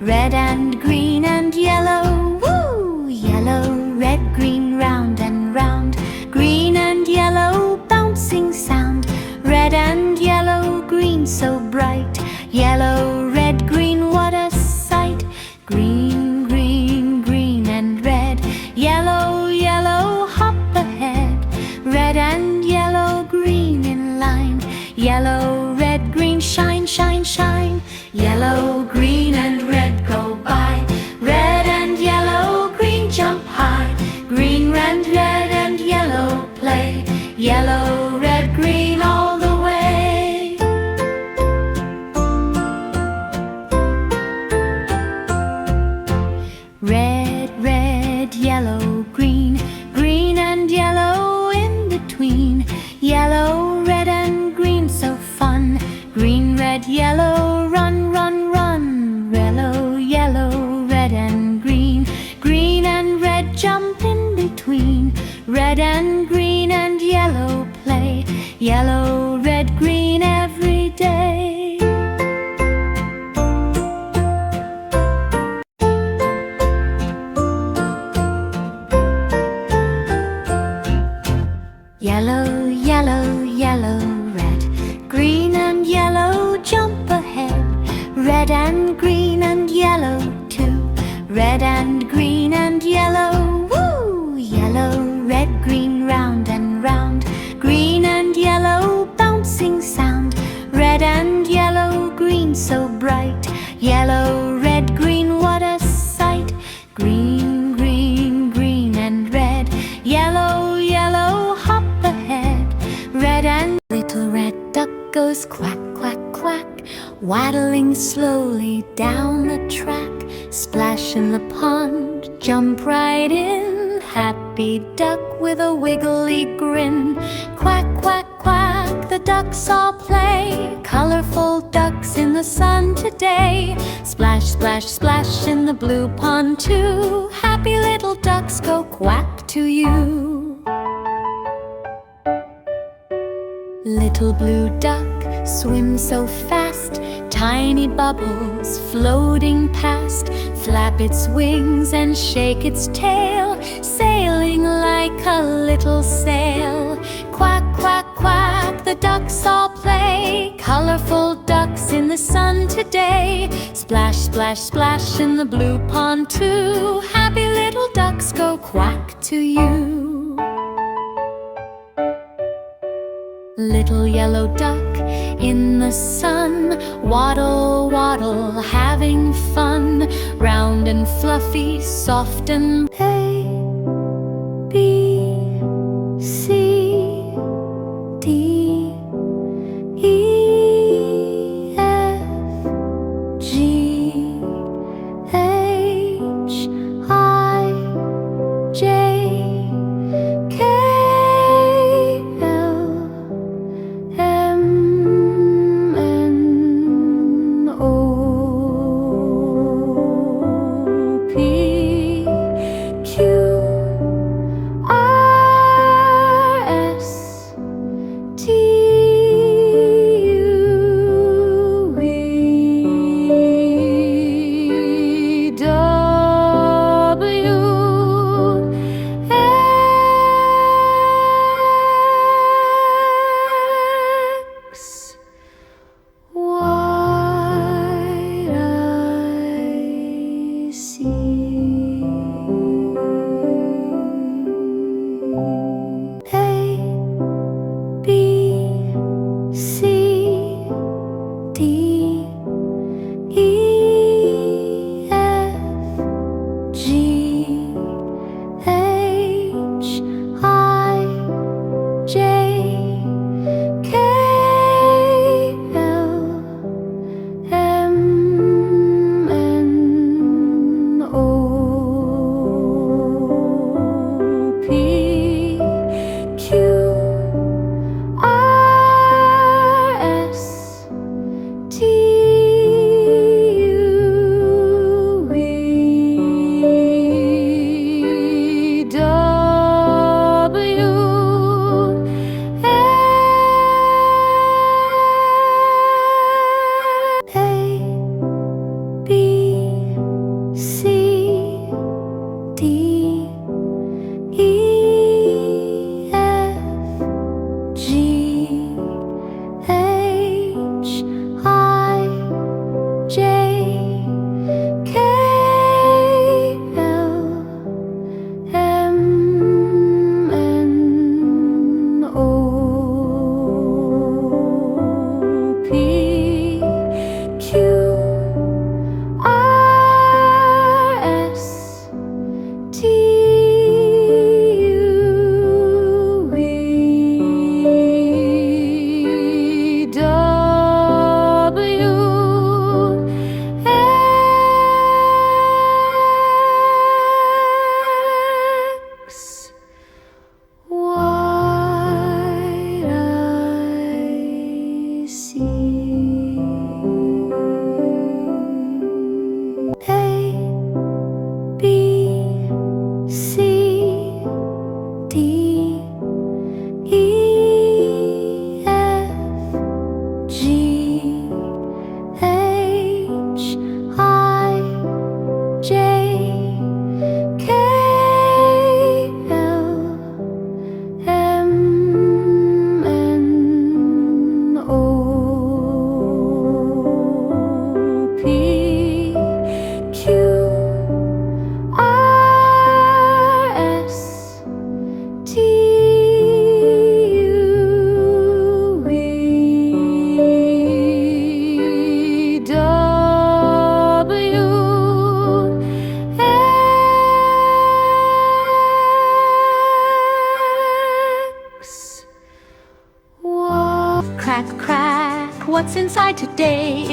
red and green and yellow. Woo! Yellow, red, green, round and round. Green and yellow, bouncing sound. Red and yellow, green so bright. Yellow, red, green, what a sight. Green, green, green and red. Yellow, yellow, hop ahead. Red and yellow, green in line. Yellow, red, green, shine, shine, shine. Yellow, green and red go by. Red and yellow, green jump high. Green and red and yellow play. Yellow, red, green all the way. Red, red, yellow, green. Green and yellow in between. Yellow, red and green, so fun. Green, red, yellow, run, run, run. Yellow, yellow, red and green. Green and red jump in between. Red and green and yellow play. Yellow, red, green every day. Yellow, yellow, yellow, red. Green and yellow jump ahead. Red and green and yellow too. Red and green and yellow. Woo! Yellow, red, green, round and round. Green and yellow, bouncing sound. Red and yellow, green so bright. Yellow, red, green, what a sight. Green, green, green and red. Yellow, yellow, hop ahead. Red and little red duck goes quack, quack, quack, waddling slowly down the track. Splash in the pond, jump right in. Happy duck with a wiggly grin. Quack, quack, quack, the ducks all play. Colorful ducks in the sun today. Splash, splash, splash in the blue pond too. Happy little ducks go quack to you. Little blue duck swims so fast, tiny bubbles floating past. Flap its wings and shake its tail, sailing like a little sail. Quack, quack, quack, the ducks all play. Colorful ducks in the sun today. Splash, splash, splash in the blue pond too. Happy little ducks go quack to you. Little yellow duck in the sun, waddle, waddle, having fun. Round and fluffy, soft and A, B, C, D, E, F, G, H, I, J, K, L, M, N, O, P, Q, R,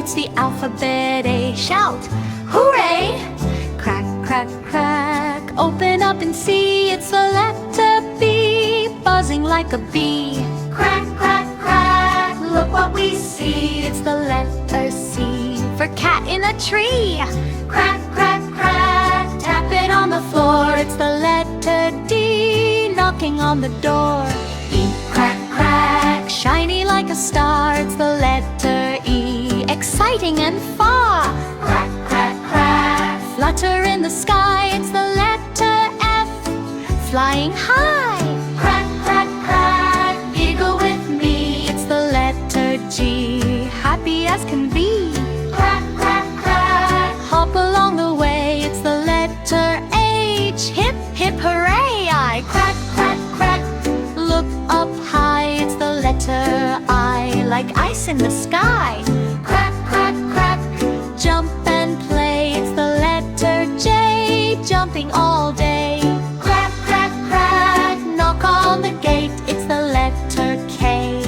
it's the alphabet A. Shout, hooray! Crack, crack, crack, open up and see, it's the letter B, buzzing like a bee. Crack, crack, crack, look what we see, it's the letter C, for cat in a tree. Crack, crack, crack, tap it on the floor, it's the letter D, knocking on the door. E, crack, crack, shiny like a star, it's the letter E, exciting and far. Crack, crack, crack, flutter in the sky, it's the letter F, flying high. Crack, crack, crack, giggle with me, it's the letter G, happy as can be. Crack, crack, crack, hop along the way, it's the letter H, hip, hip, hooray! I crack, crack, crack, look up high, it's the letter I, like ice in the sky. Crack, crack, crack, jump and play, it's the letter J, jumping all day. Crack, crack, crack, knock on the gate, it's the letter K,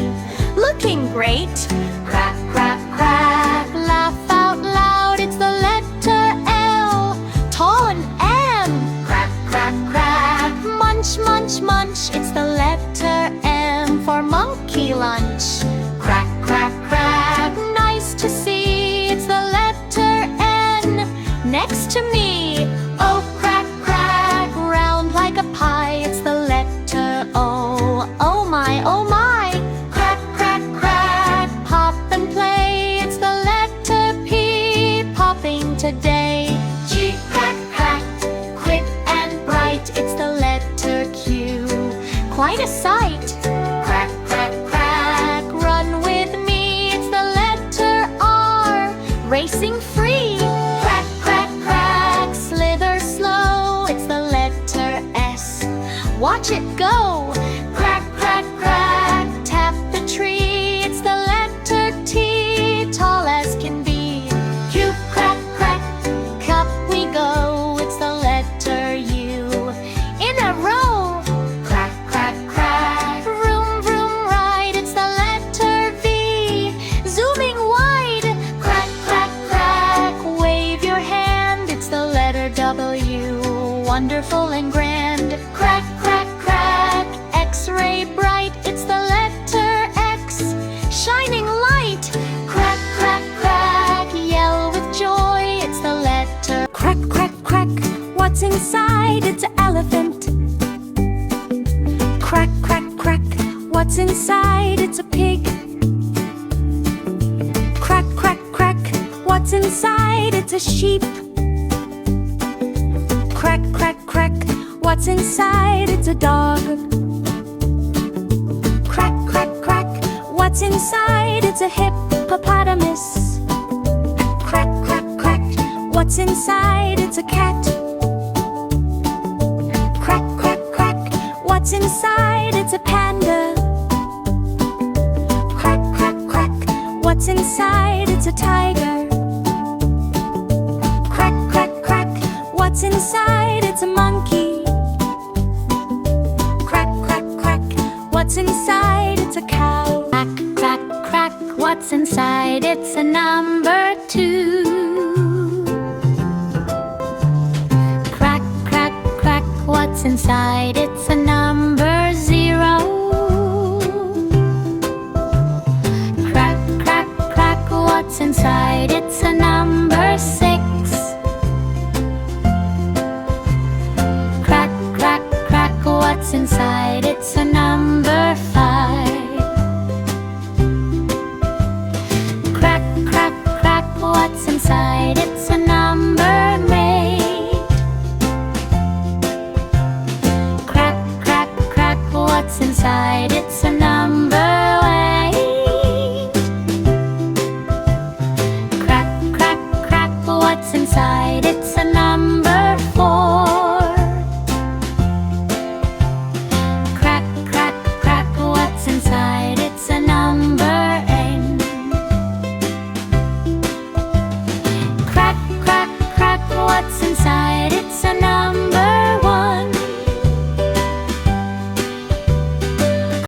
looking great. Crack, crack, crack, laugh out loud, it's the letter L, tall and M. Crack, crack, crack, munch, munch, munch, it's the letter M, for monkey lunch. Crack, crack, crack, nice to see, it's the letter N, next to me. Oh, crack, crack, round like a pie, it's the letter O, oh my, oh my. Crack, crack, crack, pop and play, it's the letter P, popping today. G, crack, crack, quick and bright, it's the letter Q, quite a sight. Crack, crack, crack, run with me, it's the letter R, racing free. Crack, crack, crack, slither slow, it's the letter S, watch it go. Crack, crack, crack, tap the tree, it's the letter T, tall as can be. Q, crack, crack, cup we go, it's the letter U, in a row. Crack, crack, crack, vroom, vroom, ride, it's the letter V, zooming wide. Crack, crack, crack, wave your hand, it's the letter W, wonderful and grand. Crack, crack, crack, X-ray bright, it's the letter X, shining light. Crack, crack, crack, yell with joy, it's the letter. Crack, crack, crack, what's inside? It's an elephant. Crack, crack, crack, what's inside? It's a pig. Crack, crack, crack, what's inside? It's a sheep. Crack, crack, crack, what's inside? It's a dog. Crack, crack, crack, what's inside? It's a hippopotamus. Crack, crack, crack, what's inside? It's a cat. Crack, crack, crack, what's inside? It's a panda. Crack, crack, crack, what's inside? It's a tiger. Crack, crack, crack, what's inside? It's a monkey. Crack, crack, crack, what's inside? It's a cow. Crack, crack, crack, what's inside? It's a number 2. Crack, crack, crack, what's inside? It's a number 0. Crack, crack, crack, what's inside? It's a number 6. Crack, crack, crack, what's inside? It's a number 5. Crack, crack, crack, what's inside? It's a number 8. Crack, crack, crack, what's inside? It's a number 8. Crack, crack, crack, what's inside? It's a number